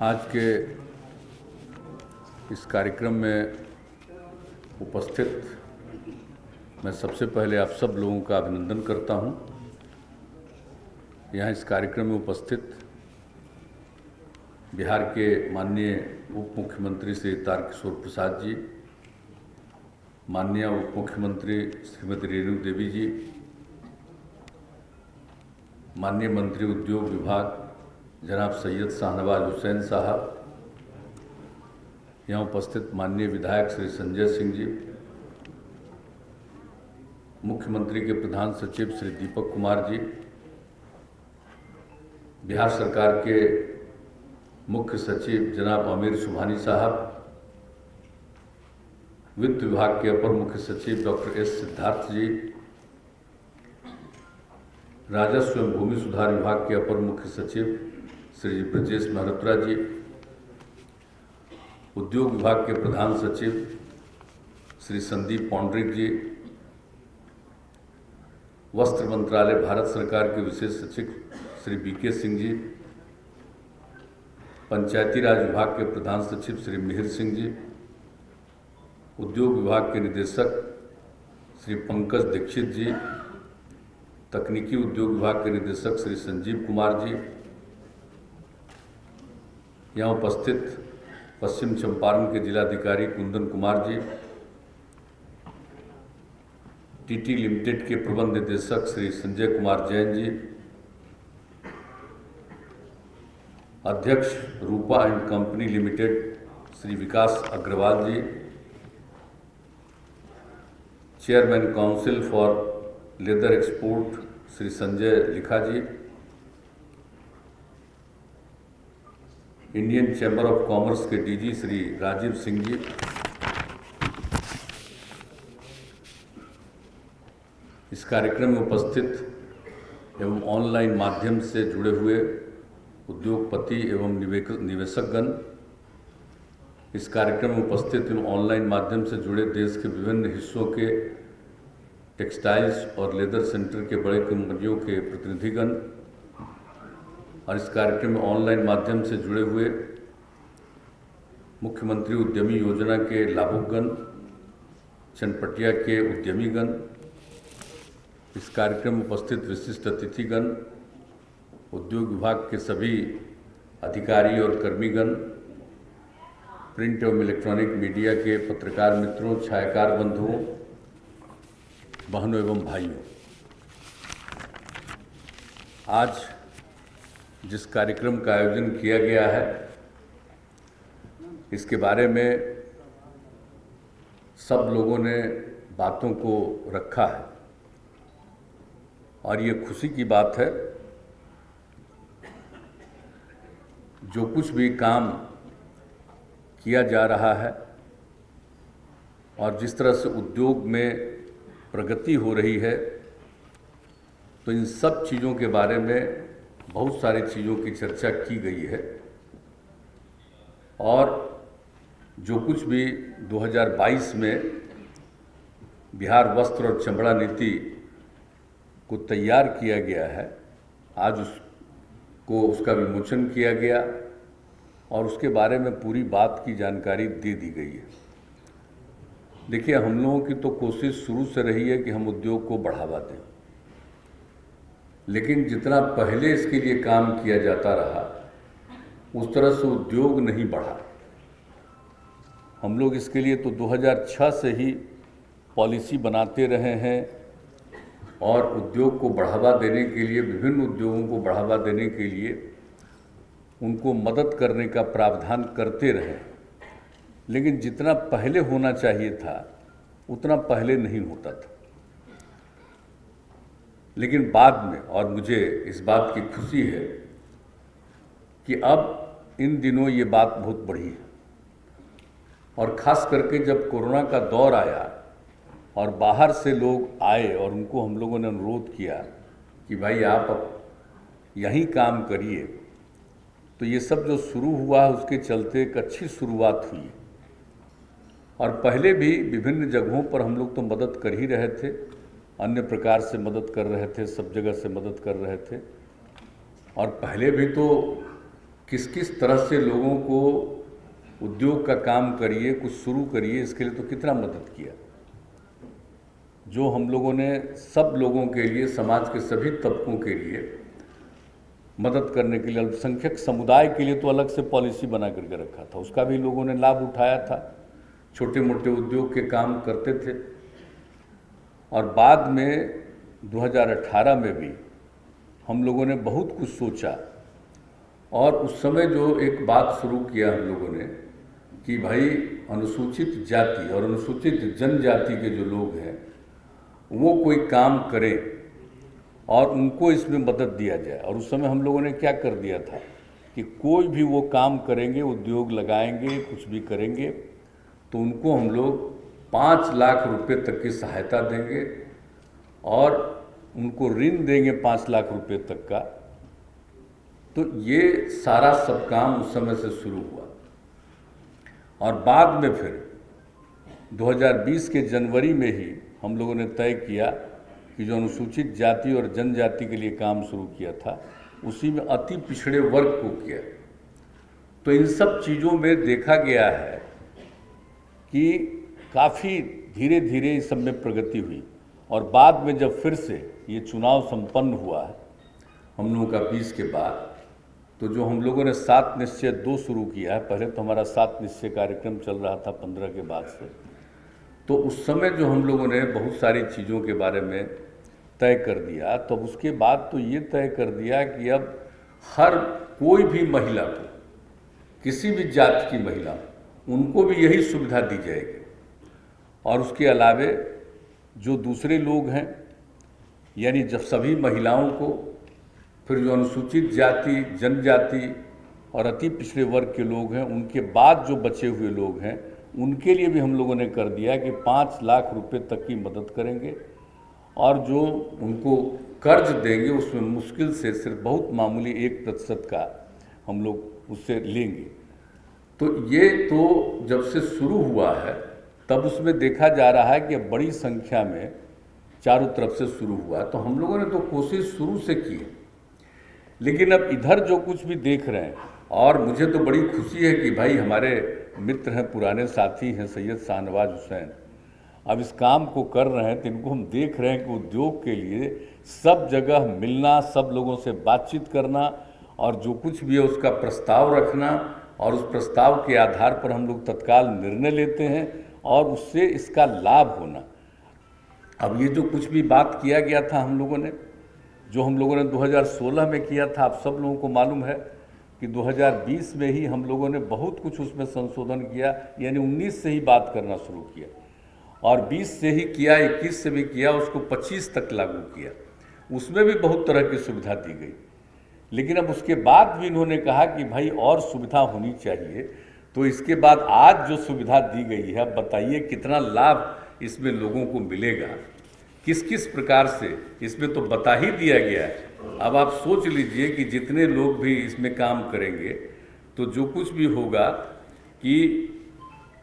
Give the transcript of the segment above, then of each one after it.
आज के इस कार्यक्रम में उपस्थित मैं सबसे पहले आप सब लोगों का अभिनंदन करता हूं। यहाँ इस कार्यक्रम में उपस्थित बिहार के माननीय उप मुख्यमंत्री श्री तारकिशोर प्रसाद जी, माननीय उप मुख्यमंत्री श्रीमती रेणु देवी जी, माननीय मंत्री उद्योग विभाग जनाब सैयद शाहनवाज हुसैन साहब, यहाँ उपस्थित माननीय विधायक श्री संजय सिंह जी, मुख्यमंत्री के प्रधान सचिव श्री दीपक कुमार जी, बिहार सरकार के मुख्य सचिव जनाब आमिर सुबहानी साहब, वित्त विभाग के अपर मुख्य सचिव डॉक्टर एस सिद्धार्थ जी, राजस्व एवं भूमि सुधार विभाग के अपर मुख्य सचिव श्री ब्रजेश मेहरोत्रा जी, उद्योग विभाग के प्रधान सचिव श्री संदीप पौंडरिक जी, वस्त्र मंत्रालय भारत सरकार के विशेष सचिव श्री बीके सिंह जी, पंचायती राज विभाग के प्रधान सचिव श्री मिहिर सिंह जी, उद्योग विभाग के निदेशक श्री पंकज दीक्षित जी, तकनीकी उद्योग विभाग के निदेशक श्री संजीव कुमार जी, यहाँ उपस्थित पश्चिम चंपारण के जिलाधिकारी कुंदन कुमार जी, टीटी लिमिटेड के प्रबंध निदेशक श्री संजय कुमार जैन जी, अध्यक्ष Rupa and company limited Shri Vikas Agarwal ji, chairman council for leather export Shri Sanjay Likha ji, Indian chamber of commerce के डीजी श्री राजीव सिंह जी, इस कार्यक्रम में उपस्थित एवं ऑनलाइन माध्यम से जुड़े हुए उद्योगपति एवं निवेशकगण, इस कार्यक्रम में उपस्थित एवं ऑनलाइन माध्यम से जुड़े देश के विभिन्न हिस्सों के टेक्सटाइल्स और लेदर सेंटर के बड़े कंपनियों के प्रतिनिधिगण, और इस कार्यक्रम में ऑनलाइन माध्यम से जुड़े हुए मुख्यमंत्री उद्यमी योजना के लाभुकगण, चनपटिया के उद्यमीगण, इस कार्यक्रम में उपस्थित विशिष्ट अतिथिगण, उद्योग विभाग के सभी अधिकारी और कर्मीगण, प्रिंट एवं इलेक्ट्रॉनिक मीडिया के पत्रकार मित्रों, छायाकार बंधुओं, बहनों एवं भाइयों, आज जिस कार्यक्रम का आयोजन किया गया है इसके बारे में सब लोगों ने बातों को रखा है और ये खुशी की बात है। जो कुछ भी काम किया जा रहा है और जिस तरह से उद्योग में प्रगति हो रही है, तो इन सब चीज़ों के बारे में बहुत सारी चीज़ों की चर्चा की गई है और जो कुछ भी 2022 में बिहार वस्त्र और चमड़ा नीति को तैयार किया गया है, आज उसका विमोचन किया गया और उसके बारे में पूरी बात की जानकारी दे दी गई है। देखिए, हम लोगों की तो कोशिश शुरू से रही है कि हम उद्योग को बढ़ावा दें, लेकिन जितना पहले इसके लिए काम किया जाता रहा उस तरह से उद्योग नहीं बढ़ा। हम लोग इसके लिए तो 2006 से ही पॉलिसी बनाते रहे हैं और उद्योग को बढ़ावा देने के लिए, विभिन्न उद्योगों को बढ़ावा देने के लिए उनको मदद करने का प्रावधान करते रहे, लेकिन जितना पहले होना चाहिए था उतना पहले नहीं होता था। लेकिन बाद में, और मुझे इस बात की खुशी है कि अब इन दिनों ये बात बहुत बढ़ी है और ख़ास करके जब कोरोना का दौर आया और बाहर से लोग आए और उनको हम लोगों ने अनुरोध किया कि भाई आप अब यहीं काम करिए, तो ये सब जो शुरू हुआ उसके चलते एक अच्छी शुरुआत हुई। और पहले भी विभिन्न जगहों पर हम लोग तो मदद कर ही रहे थे, अन्य प्रकार से मदद कर रहे थे, सब जगह से मदद कर रहे थे। और पहले भी तो किस किस तरह से लोगों को उद्योग का काम करिए, कुछ शुरू करिए, इसके लिए तो कितना मदद किया। जो हम लोगों ने सब लोगों के लिए, समाज के सभी तबकों के लिए मदद करने के लिए, अल्पसंख्यक समुदाय के लिए तो अलग से पॉलिसी बना करके रखा था, उसका भी लोगों ने लाभ उठाया था, छोटे मोटे उद्योग के काम करते थे। और बाद में 2018 में भी हम लोगों ने बहुत कुछ सोचा और उस समय जो एक बात शुरू किया हम लोगों ने कि भाई अनुसूचित जाति और अनुसूचित जनजाति के जो लोग हैं वो कोई काम करें और उनको इसमें मदद दिया जाए। और उस समय हम लोगों ने क्या कर दिया था कि कोई भी वो काम करेंगे, उद्योग लगाएंगे, कुछ भी करेंगे, तो उनको हम लोग 5 लाख रुपए तक की सहायता देंगे और उनको ऋण देंगे 5 लाख रुपए तक का। तो ये सारा सब काम उस समय से शुरू हुआ। और बाद में फिर 2020 के जनवरी में ही हम लोगों ने तय किया कि जो अनुसूचित जाति और जनजाति के लिए काम शुरू किया था उसी में अति पिछड़े वर्ग को किया। तो इन सब चीज़ों में देखा गया है कि काफ़ी धीरे धीरे इस सब में प्रगति हुई। और बाद में जब फिर से ये चुनाव संपन्न हुआ है हम लोगों का 20 के बाद, तो जो हम लोगों ने 7 निश्चय 2 शुरू किया है, पहले तो हमारा 7 निश्चय कार्यक्रम चल रहा था 15 के बाद से, तो उस समय जो हम लोगों ने बहुत सारी चीज़ों के बारे में तय कर दिया, तब तो उसके बाद तो ये तय कर दिया कि अब हर कोई भी महिला को, किसी भी जाति की महिला, उनको भी यही सुविधा दी जाएगी। और उसके अलावे जो दूसरे लोग हैं, यानी जब सभी महिलाओं को, फिर जो अनुसूचित जाति, जनजाति और अति पिछड़े वर्ग के लोग हैं, उनके बाद जो बचे हुए लोग हैं, उनके लिए भी हम लोगों ने कर दिया कि 5 लाख रुपए तक की मदद करेंगे। और जो उनको कर्ज देंगे उसमें मुश्किल से सिर्फ बहुत मामूली 1% का हम लोग उससे लेंगे। तो ये तो जब से शुरू हुआ है तब उसमें देखा जा रहा है कि बड़ी संख्या में चारों तरफ से शुरू हुआ। तो हम लोगों ने तो कोशिश शुरू से की है, लेकिन अब इधर जो कुछ भी देख रहे हैं, और मुझे तो बड़ी खुशी है कि भाई हमारे मित्र हैं, पुराने साथी हैं, सैयद शाहनवाज हुसैन अब इस काम को कर रहे हैं। तो इनको हम देख रहे हैं कि उद्योग के लिए सब जगह मिलना, सब लोगों से बातचीत करना और जो कुछ भी है उसका प्रस्ताव रखना, और उस प्रस्ताव के आधार पर हम लोग तत्काल निर्णय लेते हैं और उससे इसका लाभ होना। अब ये जो कुछ भी बात किया गया था हम लोगों ने, जो हम लोगों ने 2016 में किया था, आप सब लोगों को मालूम है कि 2020 में ही हम लोगों ने बहुत कुछ उसमें संशोधन किया, यानी 19 से ही बात करना शुरू किया और 20 से ही किया, 21 से भी किया, उसको 25 तक लागू किया। उसमें भी बहुत तरह की सुविधा दी गई। लेकिन अब उसके बाद भी इन्होंने कहा कि भाई और सुविधा होनी चाहिए। तो इसके बाद आज जो सुविधा दी गई है, बताइए कितना लाभ इसमें लोगों को मिलेगा, किस किस प्रकार से, इसमें तो बता ही दिया गया है। अब आप सोच लीजिए कि जितने लोग भी इसमें काम करेंगे तो जो कुछ भी होगा कि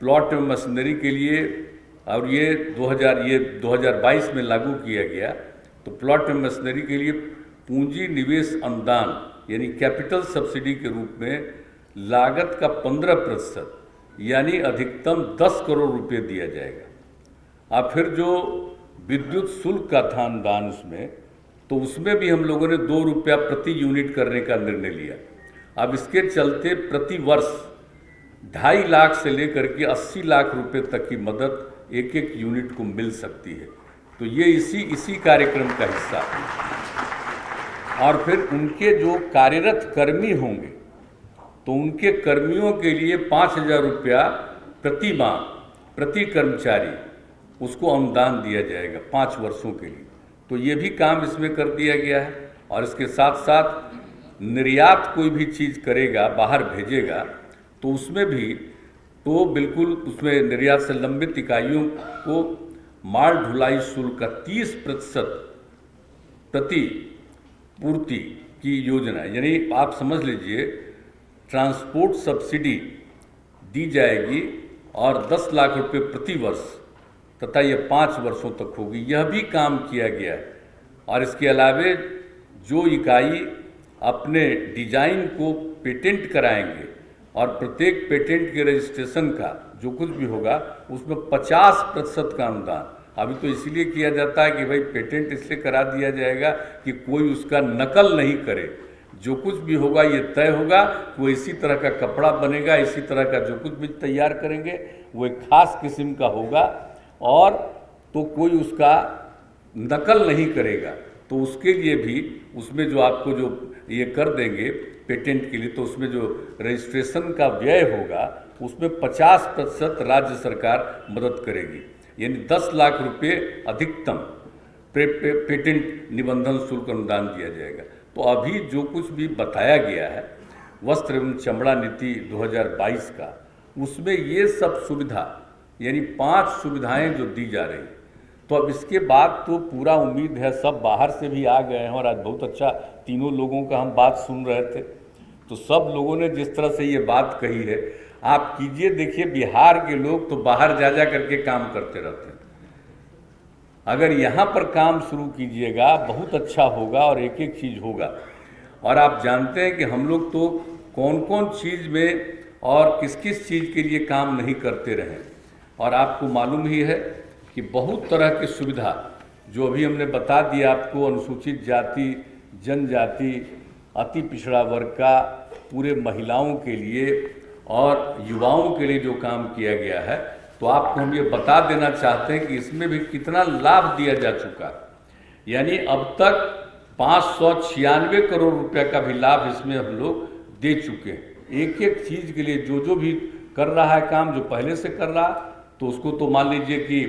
प्लॉट एवं मशीनरी के लिए, और ये 2022 में लागू किया गया, तो प्लॉट एवं मशीनरी के लिए पूंजी निवेश अनुदान यानी कैपिटल सब्सिडी के रूप में लागत का 15% यानी अधिकतम 10 करोड़ रुपए दिया जाएगा। अब फिर जो विद्युत शुल्क का था अनुदान उसमें, तो उसमें भी हम लोगों ने 2 रुपया प्रति यूनिट करने का निर्णय लिया। अब इसके चलते प्रति वर्ष 2.5 लाख से लेकर के 80 लाख रुपए तक की मदद एक एक यूनिट को मिल सकती है। तो ये इसी कार्यक्रम का हिस्सा है। और फिर उनके जो कार्यरत कर्मी होंगे तो उनके कर्मियों के लिए 5,000 रुपया प्रति माह प्रति कर्मचारी उसको अनुदान दिया जाएगा 5 वर्षों के लिए। तो ये भी काम इसमें कर दिया गया है। और इसके साथ साथ निर्यात कोई भी चीज़ करेगा, बाहर भेजेगा, तो उसमें भी तो बिल्कुल उसमें निर्यात से लंबित इकाइयों को माल ढुलाई शुल्क का 30% प्रति पूर्ति की योजना, यानी आप समझ लीजिए ट्रांसपोर्ट सब्सिडी दी जाएगी और 10 लाख रुपए प्रति वर्ष तथा ये 5 वर्षों तक होगी। यह भी काम किया गया है। और इसके अलावे जो इकाई अपने डिजाइन को पेटेंट कराएंगे और प्रत्येक पेटेंट के रजिस्ट्रेशन का जो कुछ भी होगा उसमें 50% का अनुदान। अभी तो इसीलिए किया जाता है कि भाई पेटेंट इसलिए करा दिया जाएगा कि कोई उसका नकल नहीं करे। जो कुछ भी होगा ये तय होगा, वो इसी तरह का कपड़ा बनेगा, इसी तरह का जो कुछ भी तैयार करेंगे वो एक खास किस्म का होगा और तो कोई उसका नकल नहीं करेगा। तो उसके लिए भी उसमें जो आपको जो ये कर देंगे पेटेंट के लिए, तो उसमें जो रजिस्ट्रेशन का व्यय होगा उसमें 50% राज्य सरकार मदद करेगी, यानी 10 लाख रुपये अधिकतम पेटेंट निबंधन शुल्क अनुदान दिया जाएगा। तो अभी जो कुछ भी बताया गया है वस्त्र एवं चमड़ा नीति 2022 का, उसमें ये सब सुविधा यानी 5 सुविधाएं जो दी जा रही, तो अब इसके बाद तो पूरा उम्मीद है, सब बाहर से भी आ गए हैं और आज बहुत अच्छा तीनों लोगों का हम बात सुन रहे थे, तो सब लोगों ने जिस तरह से ये बात कही है, आप कीजिए देखिए बिहार के लोग तो बाहर जा करके काम करते रहते हैं। अगर यहाँ पर काम शुरू कीजिएगा बहुत अच्छा होगा और एक एक चीज़ होगा। और आप जानते हैं कि हम लोग तो कौन कौन चीज़ में और किस किस चीज़ के लिए काम नहीं करते रहे, और आपको मालूम ही है कि बहुत तरह की सुविधा जो अभी हमने बता दिया आपको, अनुसूचित जाति जनजाति अति पिछड़ा वर्ग का, पूरे महिलाओं के लिए और युवाओं के लिए जो काम किया गया है, तो आपको हम ये बता देना चाहते हैं कि इसमें भी कितना लाभ दिया जा चुका, यानी अब तक 596 करोड़ रुपए का भी लाभ इसमें हम लोग दे चुके हैं। एक एक चीज़ के लिए जो भी कर रहा है काम, जो पहले से कर रहा तो उसको तो मान लीजिए कि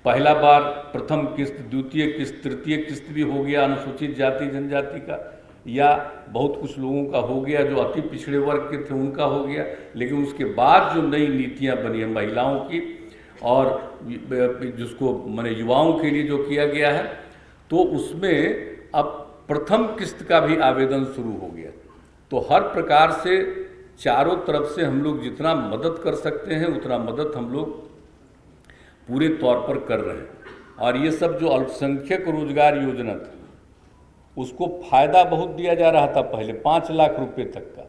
पहला बार प्रथम किस्त, द्वितीय किस्त, तृतीय किस्त भी हो गया अनुसूचित जाति जनजाति का, या बहुत कुछ लोगों का हो गया जो अति पिछड़े वर्ग के थे उनका हो गया। लेकिन उसके बाद जो नई नीतियां बनी है महिलाओं की और जिसको माने युवाओं के लिए जो किया गया है, तो उसमें अब प्रथम किस्त का भी आवेदन शुरू हो गया। तो हर प्रकार से चारों तरफ से हम लोग जितना मदद कर सकते हैं उतना मदद हम लोग पूरे तौर पर कर रहे हैं। और ये सब जो अल्पसंख्यक रोजगार योजना थी उसको फ़ायदा बहुत दिया जा रहा था पहले 5 लाख रुपए तक का,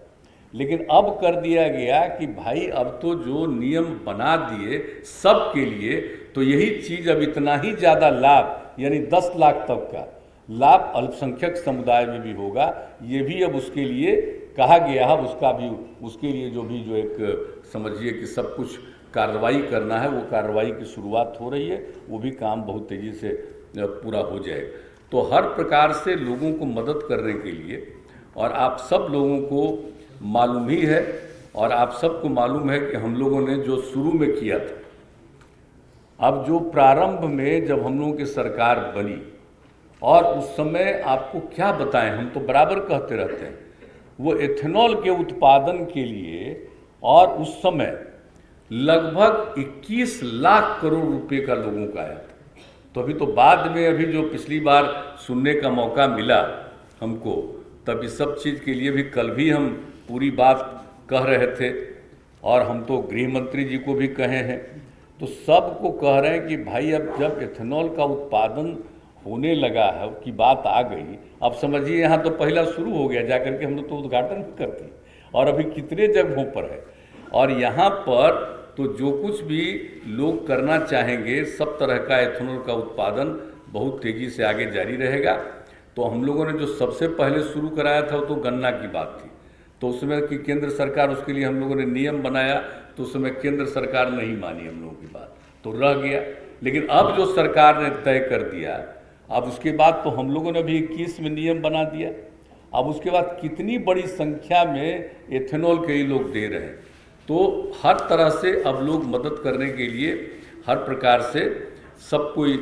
लेकिन अब कर दिया गया कि भाई अब तो जो नियम बना दिए सबके लिए, तो यही चीज़ अब इतना ही ज़्यादा लाभ यानी 10 लाख तक का लाभ अल्पसंख्यक समुदाय में भी होगा। ये भी अब उसके लिए कहा गया है, उसका भी उसके लिए जो एक समझिए कि सब कुछ कार्रवाई करना है, वो कार्रवाई की शुरुआत हो रही है, वो भी काम बहुत तेज़ी से पूरा हो जाएगा। तो हर प्रकार से लोगों को मदद करने के लिए, और आप सब लोगों को मालूम ही है और आप सबको मालूम है कि हम लोगों ने जो शुरू में किया था, अब जो प्रारंभ में जब हम लोगों की सरकार बनी, और उस समय आपको क्या बताएं, हम तो बराबर कहते रहते हैं, वो एथेनॉल के उत्पादन के लिए, और उस समय लगभग 21 लाख करोड़ रुपए का लोगों का आया था। तो अभी तो बाद में अभी जो पिछली बार सुनने का मौका मिला हमको, तब इस सब चीज़ के लिए भी कल भी हम पूरी बात कह रहे थे, और हम तो गृह मंत्री जी को भी कहे हैं, तो सबको कह रहे हैं कि भाई अब जब एथेनॉल का उत्पादन होने लगा है की बात आ गई, अब समझिए यहाँ तो पहला शुरू हो गया, जाकर के हम लोग तो उद्घाटन भी करते, और अभी कितने जगहों पर है, और यहाँ पर तो जो कुछ भी लोग करना चाहेंगे सब तरह का एथेनॉल का उत्पादन बहुत तेज़ी से आगे जारी रहेगा। तो हम लोगों ने जो सबसे पहले शुरू कराया था वो तो गन्ना की बात थी, तो उस समय की केंद्र सरकार, उसके लिए हम लोगों ने नियम बनाया, तो उस समय केंद्र सरकार नहीं मानी हम लोगों की बात, तो रह गया। लेकिन अब जो सरकार ने तय कर दिया, अब उसके बाद तो हम लोगों ने भी 21 में नियम बना दिया। अब उसके बाद कितनी बड़ी संख्या में एथेनॉल के लिए लोग दे रहे हैं, तो हर तरह से अब लोग मदद करने के लिए हर प्रकार से सब कोई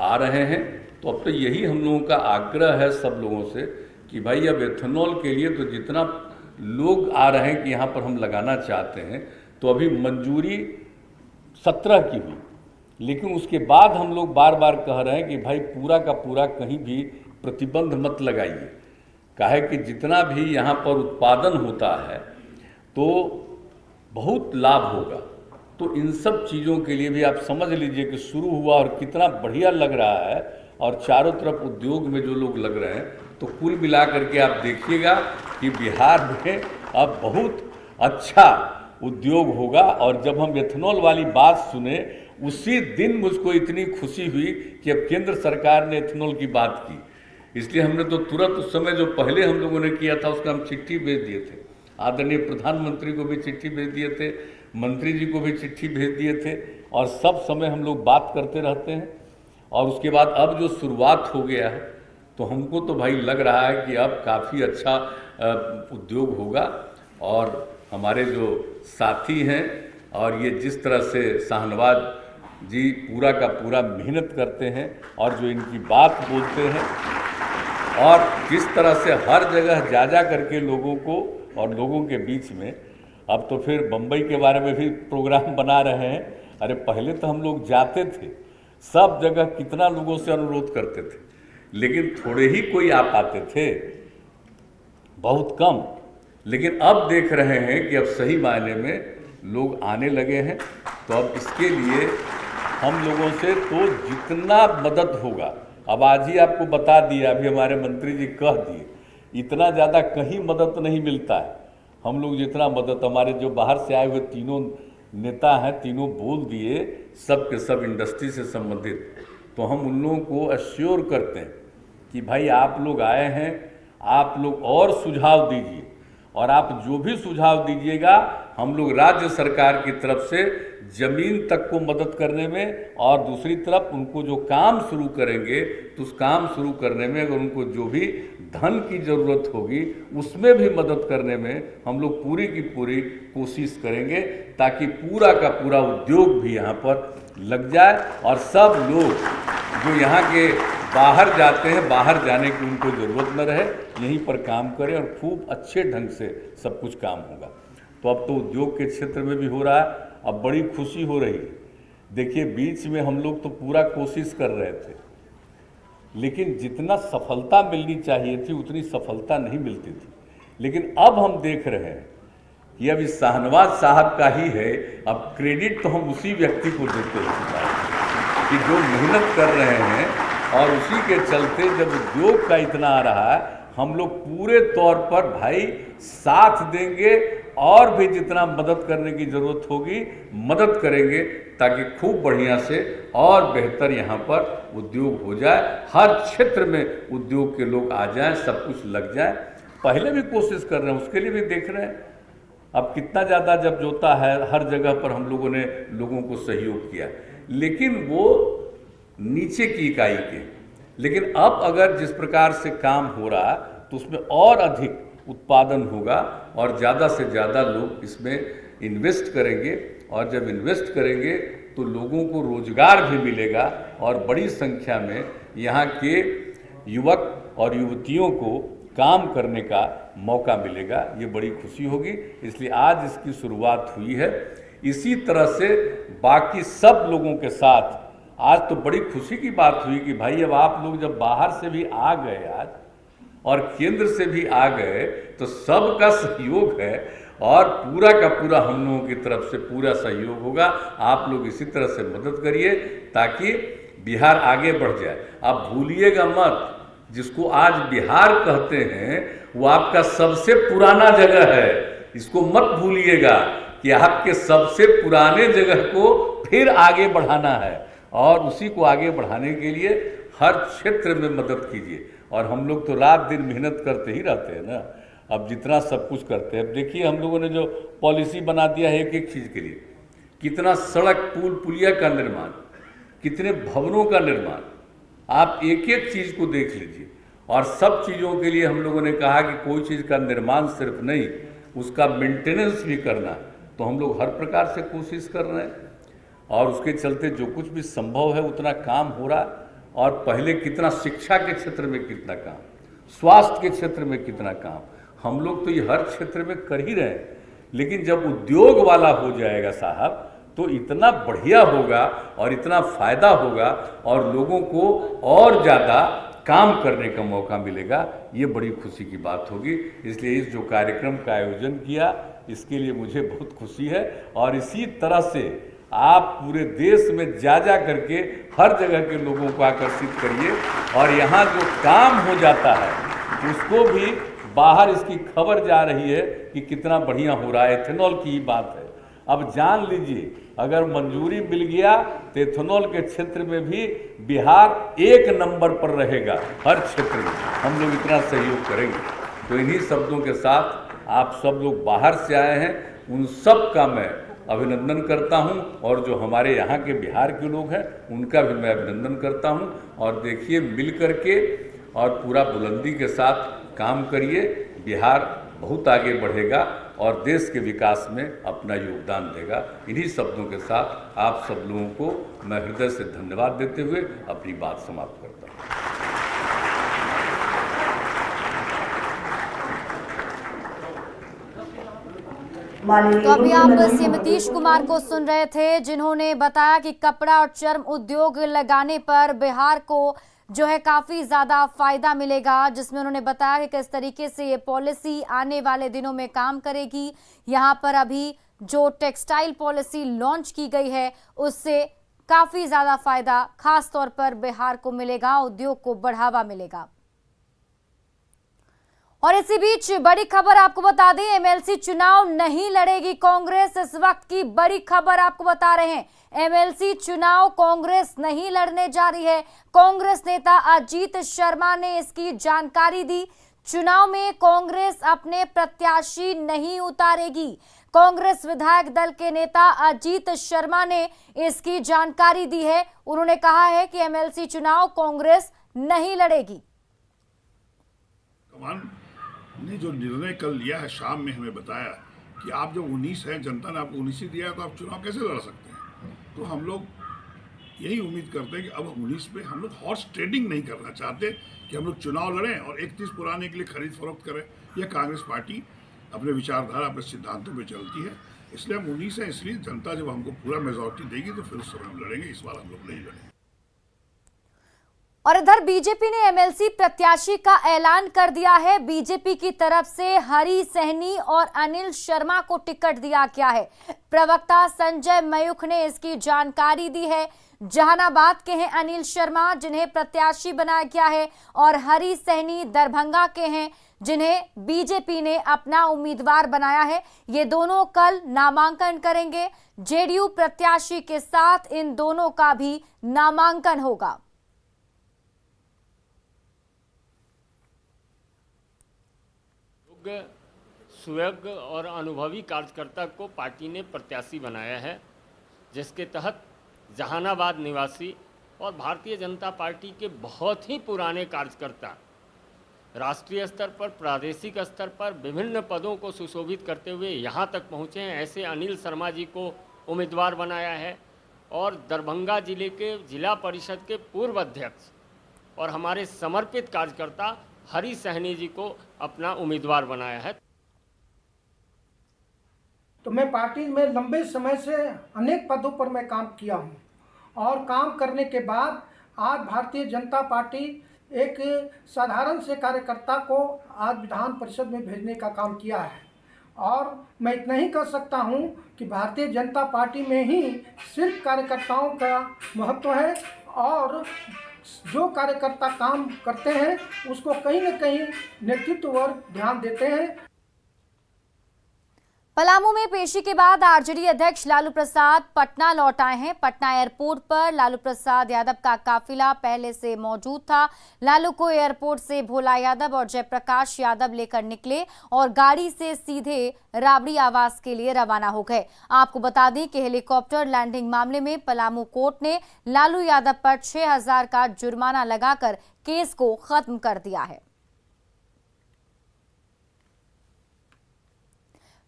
आ रहे हैं। तो अब तो यही हम लोगों का आग्रह है सब लोगों से कि भाई अब एथेनॉल के लिए तो जितना लोग आ रहे हैं कि यहाँ पर हम लगाना चाहते हैं, तो अभी मंजूरी 17 की हुई, लेकिन उसके बाद हम लोग बार बार कह रहे हैं कि भाई पूरा का पूरा कहीं भी प्रतिबंध मत लगाइए, काहे कि जितना भी यहाँ पर उत्पादन होता है तो बहुत लाभ होगा। तो इन सब चीज़ों के लिए भी आप समझ लीजिए कि शुरू हुआ और कितना बढ़िया लग रहा है, और चारों तरफ उद्योग में जो लोग लग रहे हैं, तो कुल मिला करके आप देखिएगा कि बिहार में अब बहुत अच्छा उद्योग होगा। और जब हम एथेनॉल वाली बात सुने उसी दिन मुझको इतनी खुशी हुई कि अब केंद्र सरकार ने एथेनॉल की बात की, इसलिए हमने तो तुरंत उस समय जो पहले हम लोगों ने किया था उसका हम चिट्ठी भेज दिए थे, आदरणीय प्रधानमंत्री को भी चिट्ठी भेज दिए थे, मंत्री जी को भी चिट्ठी भेज दिए थे, और सब समय हम लोग बात करते रहते हैं। और उसके बाद अब जो शुरुआत हो गया है तो हमको तो भाई लग रहा है कि अब काफ़ी अच्छा उद्योग होगा। और हमारे जो साथी हैं और ये जिस तरह से शाहनवाज जी पूरा का पूरा मेहनत करते हैं और जो इनकी बात बोलते हैं और किस तरह से हर जगह जा करके लोगों को और लोगों के बीच में, अब तो फिर बम्बई के बारे में भी प्रोग्राम बना रहे हैं। अरे पहले तो हम लोग जाते थे सब जगह, कितना लोगों से अनुरोध करते थे, लेकिन थोड़े ही कोई आ पाते थे, बहुत कम। लेकिन अब देख रहे हैं कि अब सही मायने में लोग आने लगे हैं। तो अब इसके लिए हम लोगों से तो जितना मदद होगा, अब आज ही आपको बता दिया, अभी हमारे मंत्री जी कह दिए, इतना ज़्यादा कहीं मदद नहीं मिलता है। हम लोग जितना मदद, हमारे जो बाहर से आए हुए तीनों नेता हैं, तीनों बोल दिए, सब के सब इंडस्ट्री से संबंधित, तो हम उन लोगों को एश्योर करते हैं कि भाई आप लोग आए हैं, आप लोग और सुझाव दीजिए, और आप जो भी सुझाव दीजिएगा हम लोग राज्य सरकार की तरफ से ज़मीन तक को मदद करने में, और दूसरी तरफ उनको जो काम शुरू करेंगे तो उस काम शुरू करने में अगर उनको जो भी धन की ज़रूरत होगी उसमें भी मदद करने में हम लोग पूरी की पूरी कोशिश करेंगे, ताकि पूरा का पूरा उद्योग भी यहाँ पर लग जाए और सब लोग जो यहाँ के बाहर जाते हैं, बाहर जाने की उनको ज़रूरत न रहे, यहीं पर काम करें और खूब अच्छे ढंग से सब कुछ काम होगा। तो अब तो उद्योग के क्षेत्र में भी हो रहा है, अब बड़ी खुशी हो रही है। देखिए बीच में हम लोग तो पूरा कोशिश कर रहे थे, लेकिन जितना सफलता मिलनी चाहिए थी उतनी सफलता नहीं मिलती थी। लेकिन अब हम देख रहे हैं कि अब इस शाहनवाज साहब का ही है, अब क्रेडिट तो हम उसी व्यक्ति को देते हैं कि जो मेहनत कर रहे हैं, और उसी के चलते जब उद्योग का इतना आ रहा है, हम लोग पूरे तौर पर भाई साथ देंगे और भी जितना मदद करने की ज़रूरत होगी मदद करेंगे, ताकि खूब बढ़िया से और बेहतर यहाँ पर उद्योग हो जाए, हर क्षेत्र में उद्योग के लोग आ जाएं, सब कुछ लग जाए। पहले भी कोशिश कर रहे हैं, उसके लिए भी देख रहे हैं अब कितना ज़्यादा जब जोता है, हर जगह पर हम लोगों ने लोगों को सहयोग किया, लेकिन वो नीचे की इकाई के। लेकिन अब अगर जिस प्रकार से काम हो रहा है तो उसमें और अधिक उत्पादन होगा और ज़्यादा से ज़्यादा लोग इसमें इन्वेस्ट करेंगे, और जब इन्वेस्ट करेंगे तो लोगों को रोजगार भी मिलेगा और बड़ी संख्या में यहाँ के युवक और युवतियों को काम करने का मौका मिलेगा। ये बड़ी खुशी होगी, इसलिए आज इसकी शुरुआत हुई है। इसी तरह से बाकी सब लोगों के साथ आज तो बड़ी खुशी की बात हुई कि भाई अब आप लोग जब बाहर से भी आ गए आज और केंद्र से भी आ गए तो सबका सहयोग है, और पूरा का पूरा हम लोगों की तरफ से पूरा सहयोग होगा। आप लोग इसी तरह से मदद करिए ताकि बिहार आगे बढ़ जाए। आप भूलिएगा मत, जिसको आज बिहार कहते हैं वो आपका सबसे पुराना जगह है, इसको मत भूलिएगा कि आपके सबसे पुराने जगह को फिर आगे बढ़ाना है, और उसी को आगे बढ़ाने के लिए हर क्षेत्र में मदद कीजिए। और हम लोग तो रात दिन मेहनत करते ही रहते हैं ना, अब जितना सब कुछ करते हैं। अब देखिए हम लोगों ने जो पॉलिसी बना दिया है एक एक चीज़ के लिए, कितना सड़क पुल पुलिया का निर्माण, कितने भवनों का निर्माण, आप एक एक चीज़ को देख लीजिए। और सब चीज़ों के लिए हम लोगों ने कहा कि कोई चीज़ का निर्माण सिर्फ नहीं, उसका मेंटेनेंस भी करना, तो हम लोग हर प्रकार से कोशिश कर रहे हैं, और उसके चलते जो कुछ भी संभव है उतना काम हो रहा है। और पहले कितना शिक्षा के क्षेत्र में कितना काम, स्वास्थ्य के क्षेत्र में कितना काम, हम लोग तो ये हर क्षेत्र में कर ही रहे हैं। लेकिन जब उद्योग वाला हो जाएगा साहब तो इतना बढ़िया होगा और इतना फ़ायदा होगा, और लोगों को और ज़्यादा काम करने का मौका मिलेगा। ये बड़ी खुशी की बात होगी। इसलिए इस जो कार्यक्रम का आयोजन किया इसके लिए मुझे बहुत खुशी है, और इसी तरह से आप पूरे देश में जा करके हर जगह के लोगों को आकर्षित करिए, और यहाँ जो काम हो जाता है उसको भी बाहर इसकी खबर जा रही है कि कितना बढ़िया हो रहा है। एथेनॉल की ही बात है। अब जान लीजिए, अगर मंजूरी मिल गया तो एथेनॉल के क्षेत्र में भी बिहार 1 नंबर पर रहेगा। हर क्षेत्र में हम लोग इतना सहयोग करेंगे। तो इन्हीं शब्दों के साथ आप सब लोग बाहर से आए हैं, उन सब का मैं अभिनंदन करता हूं, और जो हमारे यहाँ के बिहार के लोग हैं उनका भी मैं अभिनंदन करता हूं। और देखिए, मिल करके और पूरा बुलंदी के साथ काम करिए, बिहार बहुत आगे बढ़ेगा और देश के विकास में अपना योगदान देगा। इन्हीं शब्दों के साथ आप सब लोगों को मैं हृदय से धन्यवाद देते हुए अपनी बात समाप्त करता हूँ। तो अभी आप सीएम नीतीश कुमार को सुन रहे थे, जिन्होंने बताया कि कपड़ा और चर्म उद्योग लगाने पर बिहार को जो है काफी ज्यादा फायदा मिलेगा, जिसमें उन्होंने बताया कि किस तरीके से ये पॉलिसी आने वाले दिनों में काम करेगी। यहाँ पर अभी जो टेक्सटाइल पॉलिसी लॉन्च की गई है उससे काफी ज्यादा फायदा खास तौर पर बिहार को मिलेगा, उद्योग को बढ़ावा मिलेगा। और इसी बीच बड़ी खबर आपको बता दें, एमएलसी चुनाव नहीं लड़ेगी कांग्रेस। इस वक्त की बड़ी खबर आपको बता रहे हैं, एमएलसी चुनाव कांग्रेस नहीं लड़ने जा रही है। कांग्रेस नेता अजीत शर्मा ने इसकी जानकारी दी। चुनाव में कांग्रेस अपने प्रत्याशी नहीं उतारेगी। कांग्रेस विधायक दल के नेता अजीत शर्मा ने इसकी जानकारी दी है। उन्होंने कहा है कि एमएलसी चुनाव कांग्रेस नहीं लड़ेगी। ने जो निर्णय कल लिया है, शाम में हमें बताया कि आप जब 19 हैं, जनता ने आपको 19 ही दिया, तो आप चुनाव कैसे लड़ सकते हैं। तो हम लोग यही उम्मीद करते हैं कि अब 19 पे हम लोग हॉर्स ट्रेडिंग नहीं करना चाहते कि हम लोग चुनाव लड़ें और 31 पुराने के लिए खरीद फरोख्त करें। यह कांग्रेस पार्टी अपने विचारधारा, अपने सिद्धांतों पर चलती है। इसलिए हम 19 हैं, इसलिए जनता जब हमको पूरा मेजॉरिटी देगी तो फिर उस समय हम लड़ेंगे। इस बार हम लोग नहीं लड़ेंगे। और इधर बीजेपी ने एमएलसी प्रत्याशी का ऐलान कर दिया है। बीजेपी की तरफ से हरी सहनी और अनिल शर्मा को टिकट दिया गया है। प्रवक्ता संजय मयूख ने इसकी जानकारी दी है। जहानाबाद के हैं अनिल शर्मा, जिन्हें प्रत्याशी बनाया गया है, और हरी सहनी दरभंगा के हैं, जिन्हें बीजेपी ने अपना उम्मीदवार बनाया है। ये दोनों कल नामांकन करेंगे। जेडीयू प्रत्याशी के साथ इन दोनों का भी नामांकन होगा। सुयोग्य और अनुभवी कार्यकर्ता को पार्टी ने प्रत्याशी बनाया है, जिसके तहत जहानाबाद निवासी और भारतीय जनता पार्टी के बहुत ही पुराने कार्यकर्ता राष्ट्रीय स्तर पर, प्रादेशिक स्तर पर विभिन्न पदों को सुशोभित करते हुए यहाँ तक पहुँचे हैं। ऐसे अनिल शर्मा जी को उम्मीदवार बनाया है और दरभंगा जिले के जिला परिषद के पूर्व अध्यक्ष और हमारे समर्पित कार्यकर्ता हरी सहनी जी को अपना उम्मीदवार बनाया है। तो मैं पार्टी में लंबे समय से अनेक पदों पर मैं काम किया हूं और काम करने के बाद आज भारतीय जनता पार्टी एक साधारण से कार्यकर्ता को आज विधान परिषद में भेजने का काम किया है। और मैं इतना ही कर सकता हूं कि भारतीय जनता पार्टी में ही सिर्फ कार्यकर्ताओं का महत्व है और जो कार्यकर्ता काम करते हैं उसको कहीं न कहीं नेतृत्व वर्ग ध्यान देते हैं। पलामू में पेशी के बाद आरजेडी अध्यक्ष लालू प्रसाद पटना लौट आए हैं। पटना एयरपोर्ट पर लालू प्रसाद यादव का काफिला पहले से मौजूद था। लालू को एयरपोर्ट से भोला यादव और जयप्रकाश यादव लेकर निकले और गाड़ी से सीधे राबड़ी आवास के लिए रवाना हो गए। आपको बता दें कि हेलीकॉप्टर लैंडिंग मामले में पलामू कोर्ट ने लालू यादव पर 6000 का जुर्माना लगाकर केस को खत्म कर दिया है।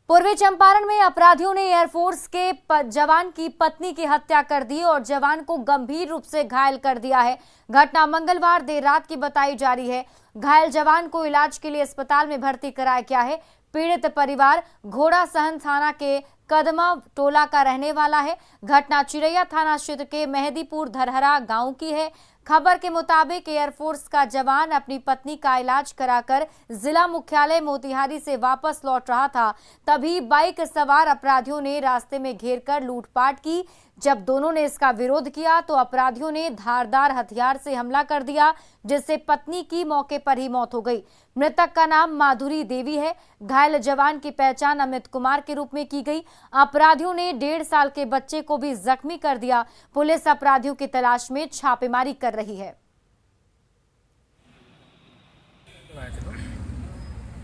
पूर्वी चंपारण में अपराधियों ने एयरफोर्स के जवान की पत्नी की हत्या कर दी और जवान को गंभीर रूप से घायल कर दिया है। घटना मंगलवार देर रात की बताई जा रही है। घायल जवान को इलाज के लिए अस्पताल में भर्ती कराया गया है। पीड़ित परिवार घोड़ा सहन थाना के कदमा टोला का रहने वाला है। घटना चिरैया थाना क्षेत्र के मेहदीपुर धरहरा गांव की है। खबर के मुताबिक एयरफोर्स का जवान अपनी पत्नी का इलाज कराकर जिला मुख्यालय मोतिहारी से वापस लौट रहा था, तभी बाइक सवार अपराधियों ने रास्ते में घेरकर लूटपाट की। जब दोनों ने इसका विरोध किया तो अपराधियों ने धारदार हथियार से हमला कर दिया, जिससे पत्नी की मौके पर ही मौत हो गई। मृतक का नाम माधुरी देवी है। घायल जवान की पहचान अमित कुमार के रूप में की गई। अपराधियों ने 1.5 साल के बच्चे को भी जख्मी कर दिया। पुलिस अपराधियों की तलाश में छापेमारी कर रही है।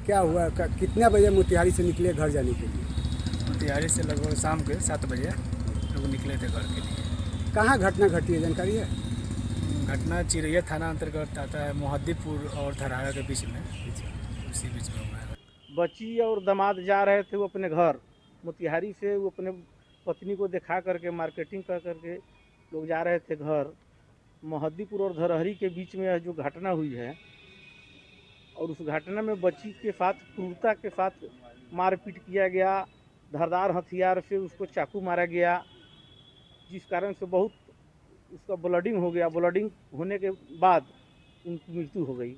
क्या हुआ, कितने बजे मोतिहारी से निकले घर जाने के लिए? मोतिहारी से लगभग शाम के 7 बजे लोग निकले थे घर के लिए। कहाँ घटना घटी है, जानकारी है? घटना चिरैया थाना अंतर्गत आता है, मोहद्दीपुर और धराड़ा के बीच में, उसी बीच में हुआ है। बच्ची और दामाद जा रहे थे वो अपने घर मोतिहारी से, वो अपने पत्नी को दिखा करके मार्केटिंग कर करके लोग जा रहे थे घर। मोहद्दीपुर और धरहरी के बीच में जो घटना हुई है, और उस घटना में बच्ची के साथ क्रूरता के साथ मारपीट किया गया। धारदार हथियार से उसको चाकू मारा गया, जिस कारण से बहुत उसका ब्लडिंग हो गया। ब्लडिंग होने के बाद उनकी मृत्यु हो गई।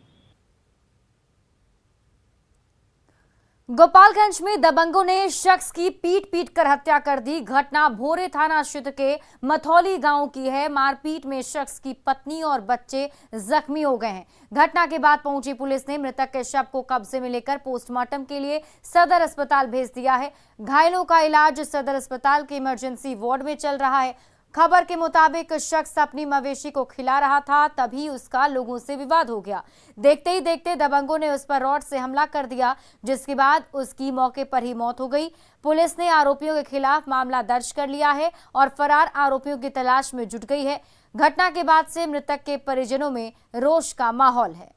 गोपालगंज में दबंगों ने शख्स की पीट कर हत्या कर दी। घटना भोरे थाना क्षेत्र के मथौली गांव की है। मारपीट में शख्स की पत्नी और बच्चे जख्मी हो गए हैं। घटना के बाद पहुंची पुलिस ने मृतक के शव को कब्जे में लेकर पोस्टमार्टम के लिए सदर अस्पताल भेज दिया है। घायलों का इलाज सदर अस्पताल के इमरजेंसी वार्ड में चल रहा है। खबर के मुताबिक शख्स अपनी मवेशी को खिला रहा था, तभी उसका लोगों से विवाद हो गया। देखते ही देखते दबंगों ने उस पर रॉड से हमला कर दिया, जिसके बाद उसकी मौके पर ही मौत हो गई। पुलिस ने आरोपियों के खिलाफ मामला दर्ज कर लिया है और फरार आरोपियों की तलाश में जुट गई है। घटना के बाद से मृतक के परिजनों में रोष का माहौल है।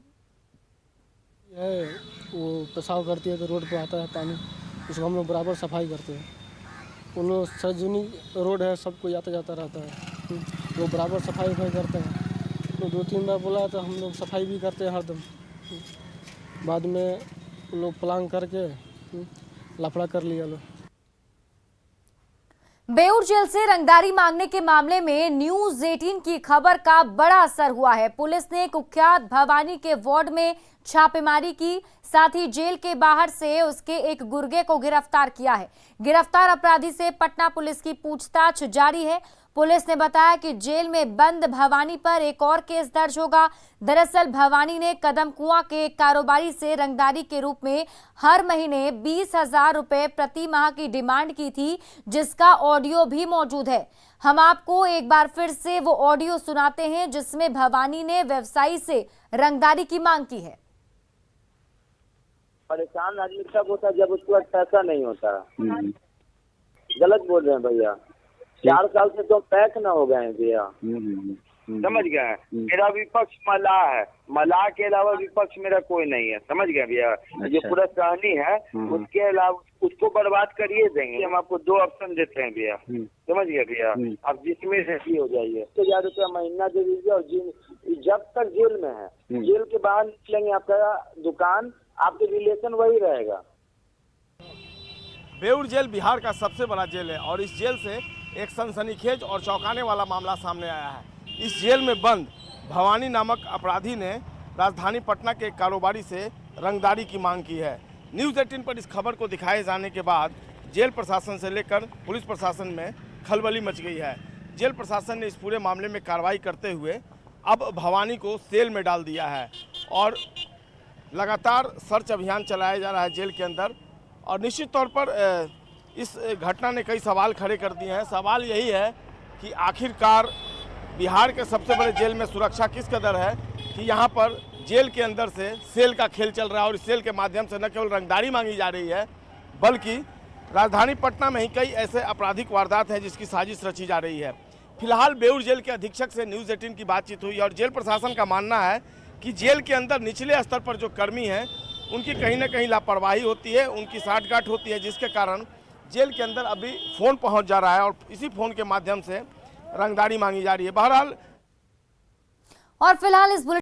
वो पेशाब करती है तो रोड पर आता है पानी, उसको हम लोग बराबर सफाई करते हैं। उन लोग सरजुनी रोड है, सबको जाता जाता रहता है, वो बराबर सफाई करते हैं। तो 2-3 बार बोला तो हम लोग सफाई भी करते हैं हरदम। बाद में लोग प्लान करके लफड़ा कर लिया लोग। बेऊर जेल से रंगदारी मांगने के मामले में न्यूज 18 की खबर का बड़ा असर हुआ है। पुलिस ने कुख्यात भवानी के वार्ड में छापेमारी की, साथ ही जेल के बाहर से उसके एक गुर्गे को गिरफ्तार किया है। गिरफ्तार अपराधी से पटना पुलिस की पूछताछ जारी है। पुलिस ने बताया कि जेल में बंद भवानी पर एक और केस दर्ज होगा। दरअसल भवानी ने कदम कुआं के कारोबारी से रंगदारी के रूप में हर महीने 20,000 रुपए प्रति माह की डिमांड की थी, जिसका ऑडियो भी मौजूद है। हम आपको एक बार फिर से वो ऑडियो सुनाते हैं, जिसमें भवानी ने व्यवसायी से रंगदारी की मांग की है। परेशान आदमी तब होता है जब उसके पास पैसा नहीं होता। गलत बोल रहे हैं भैया। 4 साल से तो पैक ना हो गए हैं भैया, समझ गए हैं। मेरा विपक्ष मलाह है, मलाह के अलावा विपक्ष मेरा कोई नहीं है, समझ गए भैया। जो पूरा कहानी है उसके अलावा उसको बर्बाद करिए देंगे। हम आपको 2 ऑप्शन देते हैं भैया, समझ गए भैया। आप जिसमें रेडी हो जाइए। 1,000 रुपया महीना दे दीजिए, और जब तक जेल में है, जेल के बाहर निकलेंगे आपका दुकान, आपके रिलेशन वही रहेगा। बेऊर जेल बिहार का सबसे बड़ा जेल है और इस जेल से एक सनसनीखेज और चौंकाने वाला मामला सामने आया है। इस जेल में बंद भवानी नामक अपराधी ने राजधानी पटना के कारोबारी से रंगदारी की मांग की है। न्यूज़ 18 पर इस खबर को दिखाए जाने के बाद जेल प्रशासन से लेकर पुलिस प्रशासन में खलबली मच गई है। जेल प्रशासन ने इस पूरे मामले में कार्रवाई करते हुए अब भवानी को सेल में डाल दिया है और लगातार सर्च अभियान चलाया जा रहा है जेल के अंदर। और निश्चित तौर पर इस घटना ने कई सवाल खड़े कर दिए हैं। सवाल यही है कि आखिरकार बिहार के सबसे बड़े जेल में सुरक्षा किस कदर है कि यहाँ पर जेल के अंदर से सेल का खेल चल रहा है और इस सेल के माध्यम से न केवल रंगदारी मांगी जा रही है, बल्कि राजधानी पटना में ही कई ऐसे आपराधिक वारदात हैं जिसकी साजिश रची जा रही है। फिलहाल बेऊर जेल के अधीक्षक से न्यूज़ 18 की बातचीत हुई और जेल प्रशासन का मानना है कि जेल के अंदर निचले स्तर पर जो कर्मी हैं उनकी कहीं ना कहीं लापरवाही होती है, उनकी साठगांठ होती है, जिसके कारण जेल के अंदर अभी फ़ोन पहुंच जा रहा है और इसी फ़ोन के माध्यम से रंगदारी मांगी जा रही है। बहरहाल और फिलहाल इस